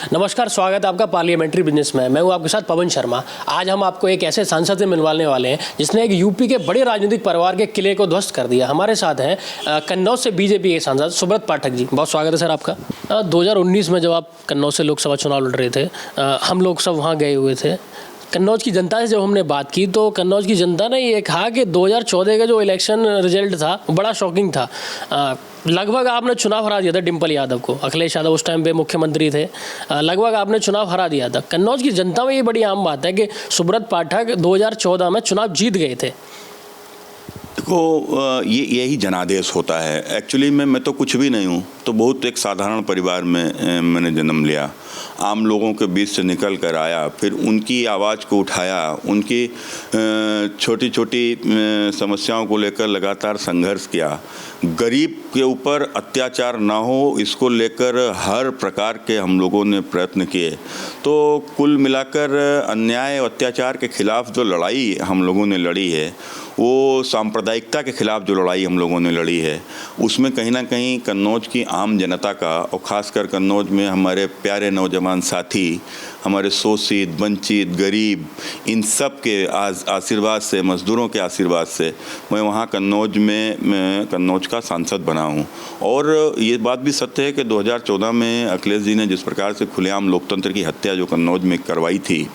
नमस्कार, स्वागत है आपका पार्लियामेंट्री बिजनेस में। मैं हूं आपके साथ पवन शर्मा। आज हम आपको एक ऐसे सांसद से मिलवाने वाले हैं जिसने एक यूपी के बड़े राजनीतिक परिवार के किले को ध्वस्त कर दिया। हमारे साथ हैं कन्नौज से बीजेपी के सांसद सुब्रत पाठक जी। बहुत स्वागत है सर आपका। 2019 में जब आप कन्नौज से लोकसभा चुनाव लड़ रहे थे, हम लोग सब वहाँ गए हुए थे। कन्नौज की जनता से जब हमने बात की तो कन्नौज की जनता ने ये कहा कि 2014 का जो इलेक्शन रिजल्ट था वो बड़ा शॉकिंग था। लगभग आपने चुनाव हरा दिया था डिम्पल यादव को। अखिलेश यादव उस टाइम पे मुख्यमंत्री थे। लगभग आपने चुनाव हरा दिया था। कन्नौज की जनता में ये बड़ी आम बात है कि सुब्रत पाठक 2014 में चुनाव जीत गए थे। देखो, यही जनादेश होता है। एक्चुअली मैं तो कुछ भी नहीं हूँ, तो बहुत एक साधारण परिवार में मैंने जन्म लिया। आम लोगों के बीच से निकल कर आया, फिर उनकी आवाज़ को उठाया, उनकी छोटी छोटी समस्याओं को लेकर लगातार संघर्ष किया। गरीब के ऊपर अत्याचार ना हो, इसको लेकर हर प्रकार के हम लोगों ने प्रयत्न किए। तो कुल मिलाकर अन्याय और अत्याचार के खिलाफ जो लड़ाई हम लोगों ने लड़ी है, वो सांप्रदायिकता के खिलाफ जो लड़ाई हम लोगों ने लड़ी है, उसमें कहीं ना कहीं कन्नौज की आम जनता का और ख़ासकर कन्नौज में हमारे प्यारे नौजवान साथी, हमारे शोषित, वंचित, गरीब, इन सब के आशीर्वाद से, मज़दूरों के आशीर्वाद से मैं वहाँ कन्नौज में कन्नौज का सांसद बना हूँ। और ये बात भी सत्य है कि 2014 में अखिलेश जी ने जिस प्रकार से खुलेआम लोकतंत्र की हत्या जो कन्नौज में करवाई थी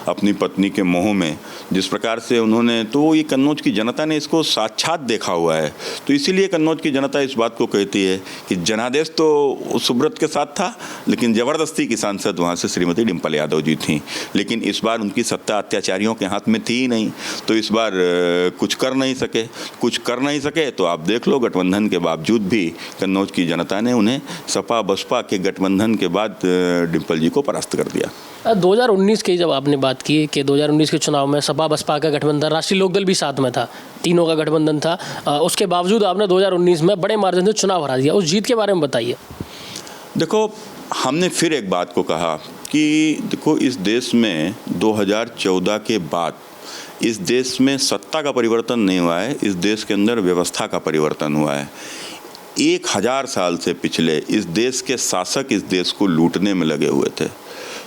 अपनी पत्नी के मोह में, जिस प्रकार से उन्होंने, तो ये कन्नौज की जनता ने इसको साक्षात देखा हुआ है। तो इसीलिए कन्नौज की जनता इस बात को कहती है कि जनादेश तो सुब्रत के साथ था, लेकिन ज़बरदस्ती की सांसद वहाँ से श्रीमती डिम्पल यादव जी थी। लेकिन इस बार उनकी सत्ता अत्याचारियों के हाथ में थी ही नहीं, तो इस बार कुछ कर नहीं सके। तो आप देख लो, गठबंधन के बावजूद भी कन्नौज की जनता ने उन्हें सपा बसपा के गठबंधन के बाद डिम्पल जी को परास्त कर दिया। 2019 की जब आपने बात की कि 2019 के चुनाव में सपा बसपा का गठबंधन, राष्ट्रीय लोकदल भी साथ में था, तीनों का गठबंधन था, उसके बावजूद आपने 2019 में बड़े मार्जिन से चुनाव हरा दिया। उस जीत के बारे में बताइए। देखो, हमने फिर एक बात को कहा कि देखो, इस देश में 2014 के बाद इस देश में सत्ता का परिवर्तन नहीं हुआ है, इस देश के अंदर व्यवस्था का परिवर्तन हुआ है। 1000 साल से पिछले इस देश के शासक इस देश को लूटने में लगे हुए थे,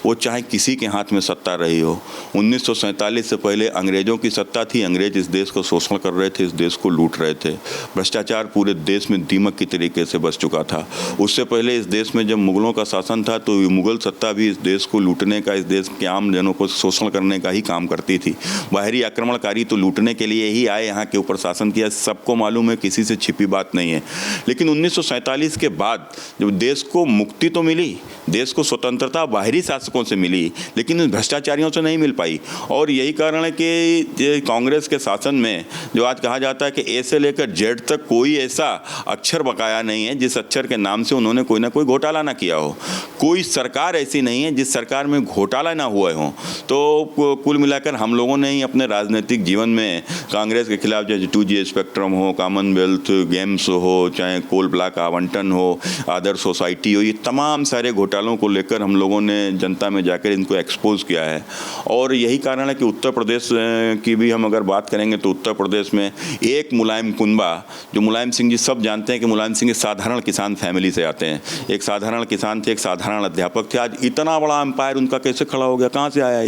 वो चाहे किसी के हाथ में सत्ता रही हो। 1947 से पहले अंग्रेज़ों की सत्ता थी, अंग्रेज इस देश को शोषण कर रहे थे, इस देश को लूट रहे थे। भ्रष्टाचार पूरे देश में दीमक की तरीके से बस चुका था। उससे पहले इस देश में जब मुगलों का शासन था तो मुगल सत्ता भी इस देश को लूटने का, इस देश के आम जनों को शोषण करने का ही काम करती थी। बाहरी आक्रमणकारी तो लूटने के लिए ही आए, यहाँ के ऊपर शासन किया, सबको मालूम है, किसी से छिपी बात नहीं है। लेकिन 1947 के बाद जब देश को मुक्ति तो मिली, देश को स्वतंत्रता बाहरी शासकों से मिली, लेकिन भ्रष्टाचारियों से नहीं मिल पाई। और यही कारण है कि कांग्रेस के शासन में जो आज कहा जाता है कि ए से लेकर जेड तक कोई ऐसा अक्षर बकाया नहीं है जिस अक्षर के नाम से उन्होंने कोई ना कोई घोटाला ना किया हो। कोई सरकार ऐसी नहीं है जिस सरकार में घोटाला ना हुए हों। तो कुल मिलाकर हम लोगों ने ही अपने राजनीतिक जीवन में कांग्रेस के खिलाफ, चाहे 2G स्पेक्ट्रम हो, कॉमनवेल्थ गेम्स हो, चाहे कोल ब्लॉक आवंटन हो, आदर्श सोसाइटी हो, ये तमाम सारे घोटालों को लेकर हम लोगों ने जनता में जाकर इनको एक्सपोज किया है। और यही कारण है कि उत्तर प्रदेश की भी हम अगर बात करेंगे तो उत्तर प्रदेश में एक मुलायम कुनबा, जो मुलायम सिंह जी सब जानते हैं कि मुलायम सिंह साधारण किसान फैमिली से आते हैं, एक साधारण किसान थे, एक साधारण अध्यापक थे। आज इतना बड़ा एम्पायर उनका कैसे खड़ा हो गया, कहाँ से आया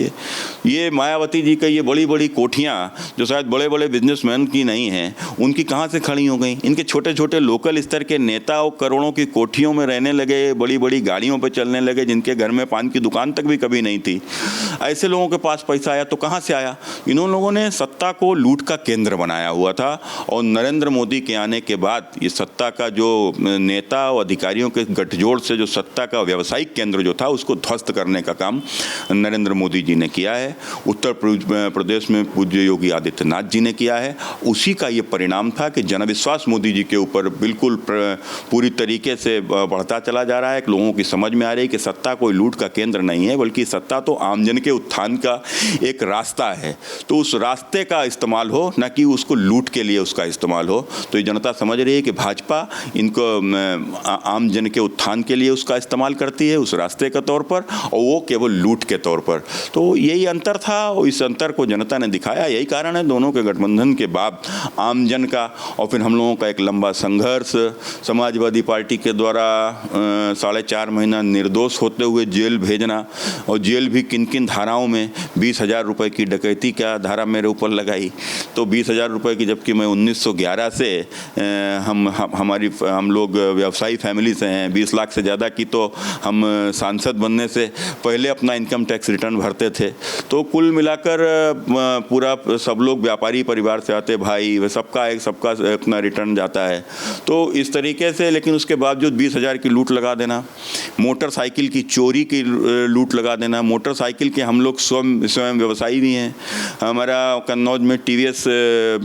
ये मायावती जी का ये बड़ी बड़ी कोठियाँ जो शायद बड़े बड़े बिजनेसमैन की नहीं हैं, उनकी कहाँ से खड़ी हो गई। इनके छोटे छोटे लोकल स्तर के नेता और करोड़ों की कोठियों में रहने लगे, बड़ी बड़ी गाड़ियों पर चलने लगे, जिनके घर में पान की दुकान तक भी कभी नहीं थी। ऐसे लोगों के पास पैसा आया तो कहाँ से आया। इन लोगों ने सत्ता को लूट का केंद्र बनाया हुआ था। और नरेंद्र मोदी के आने के बाद ये सत्ता का जो नेता और अधिकारियों के गठजोड़ से जो सत्ता का व्यावसायिक केंद्र जो था उसको ध्वस्त करने का काम नरेंद्र मोदी जी ने किया है। उत्तर प्रदेश में पूज्य योगी आदित्यनाथ जी ने किया है। उसी का ये परिणाम था कि जनविश्वास मोदी जी के ऊपर बिल्कुल पूरी तरीके से बढ़ता चला जा रहा है। लोगों की समझ में आ रही है कि सत्ता कोई लूट का केंद्र नहीं है, बल्कि सत्ता तो आमजन के उत्थान का एक रास्ता है। तो उस रास्ते का इस्तेमाल हो, न कि उसको लूट के लिए उसका इस्तेमाल हो। तो ये जनता समझ रही है कि भाजपा इनको आम जन के उत्थान के लिए उसका इस्तेमाल करती है उस रास्ते के तौर पर, और वो केवल लूट के तौर पर। तो यही अंतर था और इस अंतर को जनता ने दिखाया। यही कारण है दोनों के गठबंधन के बाद आम जन का और फिर हम लोगों का एक लंबा संघर्ष, समाजवादी पार्टी के द्वारा 4.5 महीना निर्दोष होते हुए जेल भेजना, और जेल भी किन किन धाराओं में, 20,000 रुपये की डकैती का धारा मेरे ऊपर लगाई। तो 20,000 रुपये की, जबकि मैं 1911 से हम लोग व्यवसायी फैमिली से हैं, 20 लाख से ज़्यादा की तो हम सांसद बनने से पहले अपना इनकम टैक्स रिटर्न भरते थे। तो कुल मिलाकर पूरा सब लोग व्यापारी परिवार से आते भाई, वह सबका अपना रिटर्न जाता है। तो इस तरीके से, लेकिन उसके बावजूद 20,000 की लूट लगा देना, मोटरसाइकिल की चोरी की लूट लगा देना। मोटरसाइकिल के हम लोग स्वयं व्यवसायी भी हैं। हमारा कन्नौज में TVS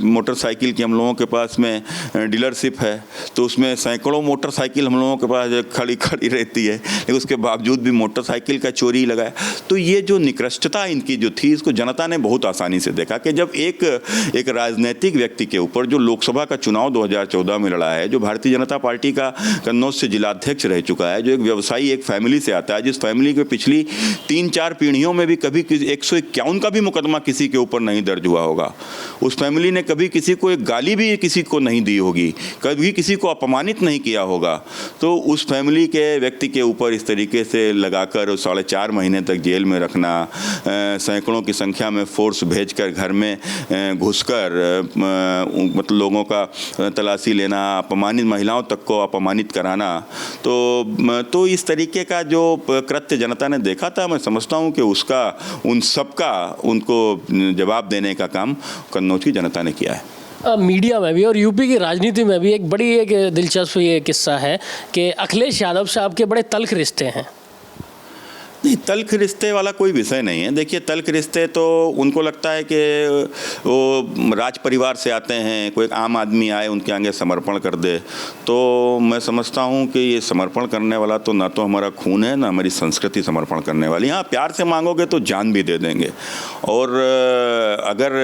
मोटरसाइकिल की हम लोगों के पास में डीलरशिप है, तो उसमें सैकड़ों मोटरसाइकिल हम लोगों के पास खड़ी रहती है, लेकिन उसके बावजूद भी मोटरसाइकिल का चोरी लगाया। तो ये जो निकृष्टता इनकी जो थी, इसको जनता ने बहुत आसानी से देखा कि जब एक राजनीतिक व्यक्ति के ऊपर, जो लोकसभा का चुनाव 2014 में लड़ा है, जो भारतीय जनता पार्टी का कन्नौज से जिलाध्यक्ष रह चुका है, जो एक व्यवसायी एक फैमिली से आता है, जिस फैमिली के पिछली 3-4 पीढ़ियों में भी कभी 151 का भी मुकदमा किसी के ऊपर नहीं दर्ज हुआ होगा। उस फैमिली ने कभी किसी को एक गाली भी किसी को नहीं दी होगी, कभी किसी को अपमानित नहीं किया होगा। तो उस फैमिली के व्यक्ति के ऊपर इस तरीके से लगाकर 4.5 महीने तक जेल में रखना, सैकड़ों की संख्या में फोर्स भेजकर घर में घुसकर मतलब लोगों का तलाशी लेना, अपमानित महिलाओं तक को अपमानित कराना, तो इस तरीके का जो कृत्य जनता ने देखा था, मैं समझता हूँ कि उसका उन सबका उनको जवाब देने का काम कन्नौज की जनता ने किया है। मीडिया में भी और यूपी की राजनीति में भी एक बड़ी एक दिलचस्प ये किस्सा है कि अखिलेश यादव से आपके बड़े तल्ख रिश्ते हैं। नहीं, तल्ख रिश्ते वाला कोई विषय नहीं है। देखिए, तल्ख रिश्ते तो उनको लगता है कि वो राज परिवार से आते हैं, कोई आम आदमी आए उनके आगे समर्पण कर दे। तो मैं समझता हूँ कि ये समर्पण करने वाला तो ना तो हमारा खून है, ना हमारी संस्कृति समर्पण करने वाली। हाँ, प्यार से मांगोगे तो जान भी दे देंगे। और अगर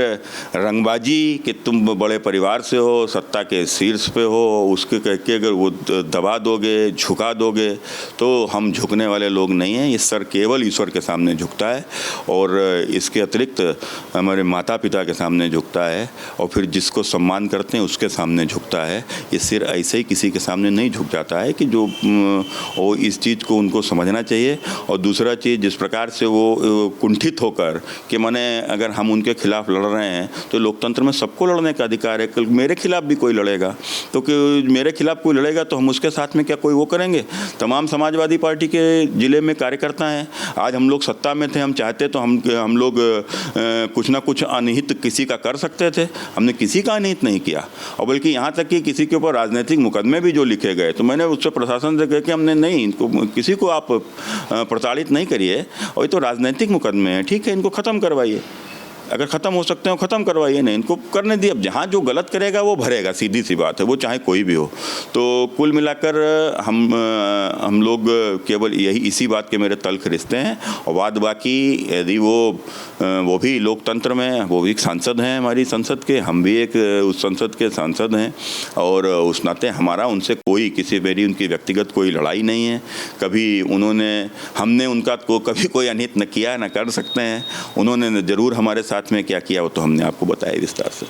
रंगबाजी कि तुम बड़े परिवार से हो, सत्ता के शीर्ष पे हो, उसके कह के अगर वो दबा दोगे, झुका दोगे, तो हम झुकने वाले लोग नहीं हैं। ये सर केवल ईश्वर के सामने झुकता है, और इसके अतिरिक्त हमारे माता पिता के सामने झुकता है, और फिर जिसको सम्मान करते हैं उसके सामने झुकता है। ये सिर ऐसे ही किसी के सामने नहीं झुक जाता है कि जो वो इस चीज़ को उनको समझना चाहिए। और दूसरा चीज़, जिस प्रकार से वो कुंठित होकर कि माने अगर हम उनके खिलाफ लड़ रहे हैं तो लोकतंत्र में सबको लड़ने का अधिकार है। कल मेरे खिलाफ भी कोई लड़ेगा, तो कि मेरे खिलाफ कोई लड़ेगा तो हम उसके साथ में क्या कोई वो करेंगे। तमाम समाजवादी पार्टी के ज़िले में कार्यकर्ता हैं। आज हम लोग सत्ता में थे, हम चाहते तो हम लोग कुछ ना कुछ अनिहित किसी का कर सकते थे। हमने किसी का अनिहित नहीं किया, और बल्कि यहाँ तक कि किसी के ऊपर राजनीतिक मुकदमे भी जो लिखे गए, तो मैंने उससे प्रशासन से कहा कि हमने नहीं, इनको किसी को आप प्रताड़ित नहीं करिए, और ये तो राजनीतिक मुकदमे हैं, ठीक है, इनको ख़त्म करवाइए। अगर ख़त्म हो सकते हो ख़त्म करवाइए, नहीं इनको करने दिए। अब जहाँ जो गलत करेगा वो भरेगा, सीधी सी बात है, वो चाहे कोई भी हो। तो कुल मिलाकर हम लोग केवल यही इसी बात के मेरे तल्ख रिश्ते हैं। और बाद बाकी यदि वो भी लोकतंत्र में, वो भी एक सांसद हैं हमारी संसद के, हम भी एक उस संसद के सांसद हैं, और उस नाते हमारा उनसे कोई मेरी उनकी व्यक्तिगत कोई लड़ाई नहीं है। कभी हमने उनका कभी कोई अनहित न किया, न कर सकते हैं। उन्होंने ज़रूर हमारे साथ में क्या किया वो तो हमने आपको बताया विस्तार से।